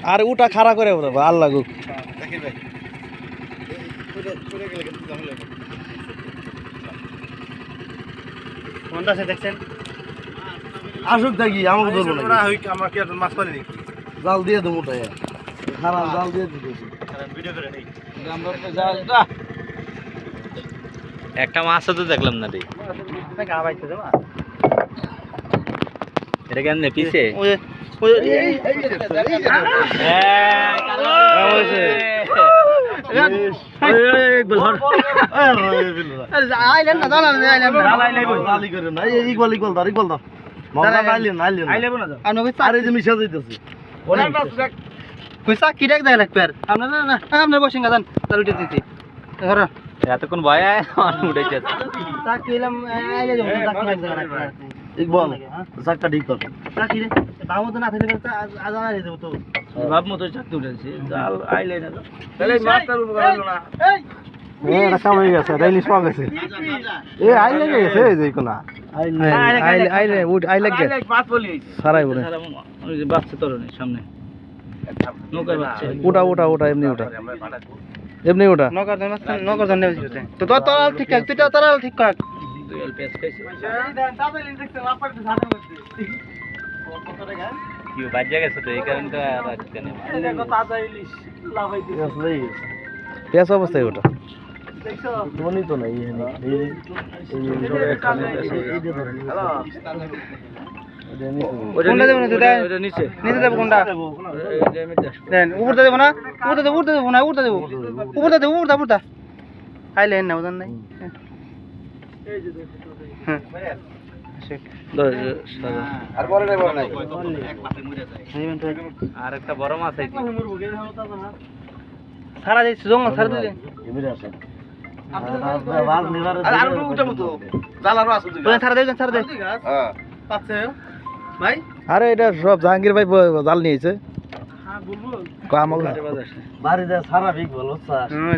আর ওটা খাড়া করে আল্লাহ গুক দেখছেন আসুক দেখি আমাকে ধরবো না আমাকে মাছ পানি নাকি জাল দিয়ে দেবো ওটাই খারাপ জাল দিয়ে দিতেছি ভিডিও করে নেই একটা মাছও তো দেখলাম না রে এটা কেমনে পিছে এতক্ষণ ভয় উঠেছে ভাব মতো চাকরি উঠেছে জাল আইলে না বাচ্চা তোর সামনে নৌকায় বাচ্চা ওটা ওটা ওটা এমনি ওটা এমনি ওটা নগর জন্য তো তরাল ঠিক থাক তুই তরাল ঠিক থাক দুয়াল পেস খাইছে কি বাজে গেছে তো এই কারণে তো আর আজকে নেই পেঁয়াজ অবস্থায় ওটা মনি তো নাই কোনটা দেব না তুই নিচে নিচে দেব কোনটা দেন উপরটা দেব না উপরটা দেব না উপরটা দেব উপরটা আইলেন না ওজন নাই এই যে হ্যাঁ আর বড় নাই বড় নাই আর একটা বড় মাছ আইছে সারা যাইছে জঙ্গল সারা দিলে আর উঠাবো তো জালারও আছে ওই সারা দে হ্যাঁ পাচ্ছে ভাই আরে এটা সব জাহাঙ্গীর ভাই জাল নিয়েছে হ্যাঁ বলবো কামল বাড়ি যা সারা বিক বল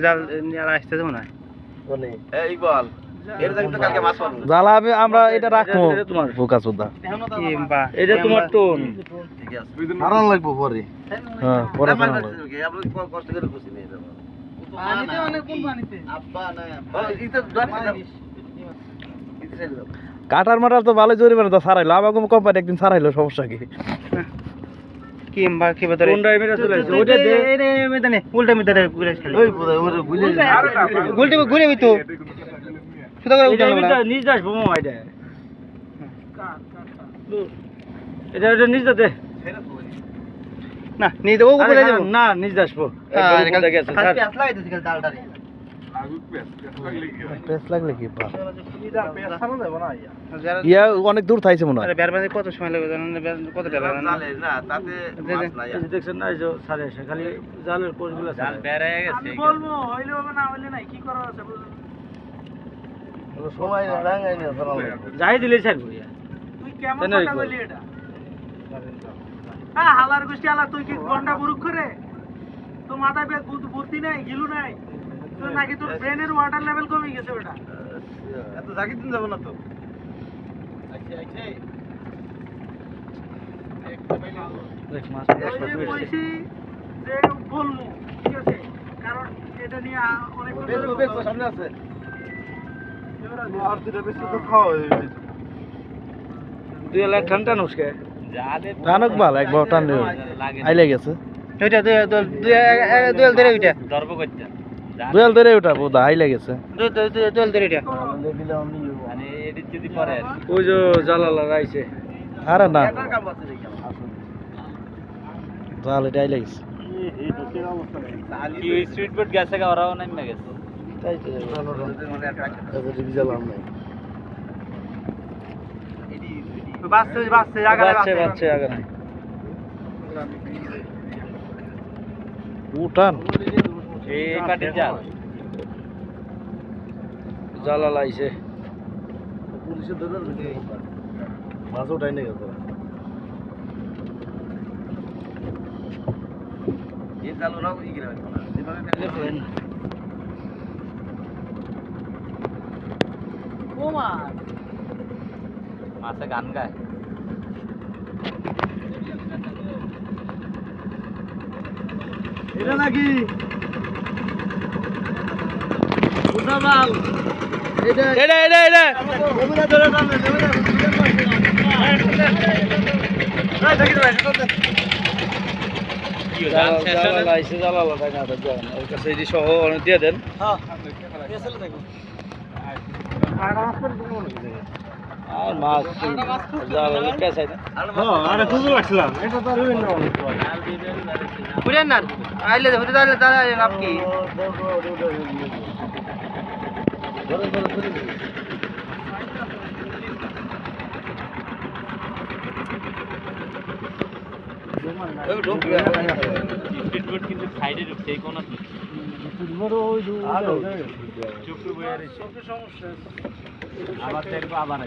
জাল আর আসতে দেব না বলে এই বল এর জায়গায় তো কালকে মাছ পাবো জালা আমরা এটা রাখবো তোমার বোকা চোদা এটা তোমার টোন ঠিক আছে হারান লাগবো পরে হ্যাঁ পরে হারান লাগবে আপনি কষ্ট করে খুশি নিয়ে যাব পানিতে মানে কোন পানিতে আব্বা না এটা কাটার মাটার তো ভালো জরিমানা তো ছাড়াইলো আমাকে কোম্পানি একদিন ছাড়াইলো সমস্যা কি কিমবা কি বদরে কোন ড্রাইভারে চলে আসে ওটা দে রে মেদানে উল্টা মেদানে ঘুরে খেলে ওই ওরে ঘুরে উল্টে ঘুরে তো সুদা করে উল্টা না নিজ দাস বমো আইডা এটা নিজ দে না নিজ ও বলে দেব না নিজ দাসবো কাল গেছে স্যার পেছ লাগাইতেছি কাল ডালটারে পেছ লাগলে কি বা ইয়া অনেক দূর থাইছে মনে হয় বের বাজে কত সময় লাগবে জানেন কত টাকা লাগবে না তাতে মাছ নাই দেখছেন না যে সারে আসে খালি জালের কোষগুলো জাল বের হয়ে গেছে আমি বলবো হইলো হবে না হইলে নাই কি করার আছে সময় রাঙাই না যাই দিলে ছাড়বো ইয়া তুই কেমন কথা বলি এটা হ্যাঁ হালার গোষ্ঠী হালা তুই কি গন্ডা বুরুক করে তো মাথায় বুদ্ধি নাই গিলু নাই তো নাকি তোর ব্রেনের ওয়াটার লেভেল কমে গেছে ওটা এত জাগি দিন যাব না তো দেখ মাছ কইছি যে বলমু ঠিক আছে কারণ এটা নিয়ে অনেক সামনে আছে আর দুটো বেশি তো খাওয়া হয়ে গেছে তুই এলা ঠান্ডা নসকে টানক বাল একবার টান আইলে গেছে ওইটা দুয়াল ধরে ওইটা দর্ব করতে দুয়াল ধরে ওটা বোধা আইলে গেছে দুয়াল ধরে এটা মানে এডিট যদি পরে ওই যে জালালা রাইছে আরে না জাল এটা আইলে গেছে কি স্ট্রিট বোর্ড গেছে গা ওরাও নামে গেছে তাই তো জাল নাই বাসছে আগে নাই উঠান এই কাটির জাল জালা লাইছে পুলিশে ধরে মাছ উঠাই নিয়ে গেছে এই জাল ওরাও ই করে ও মাছে গান গায় এটা নাকি উঠা মাল এটা এটা জমিনা ধরে টানলে জমিনা সহ দিয়ে দেন আর মাছ চাই না আরে খুঁজে রাখছিলাম এটা তো বিভিন্ন বুঝলেন না আইলে হতে তাহলে তাহলে লাভ কি কিন্তু সাইডে ঢুকছে এই কোনা আবার আবার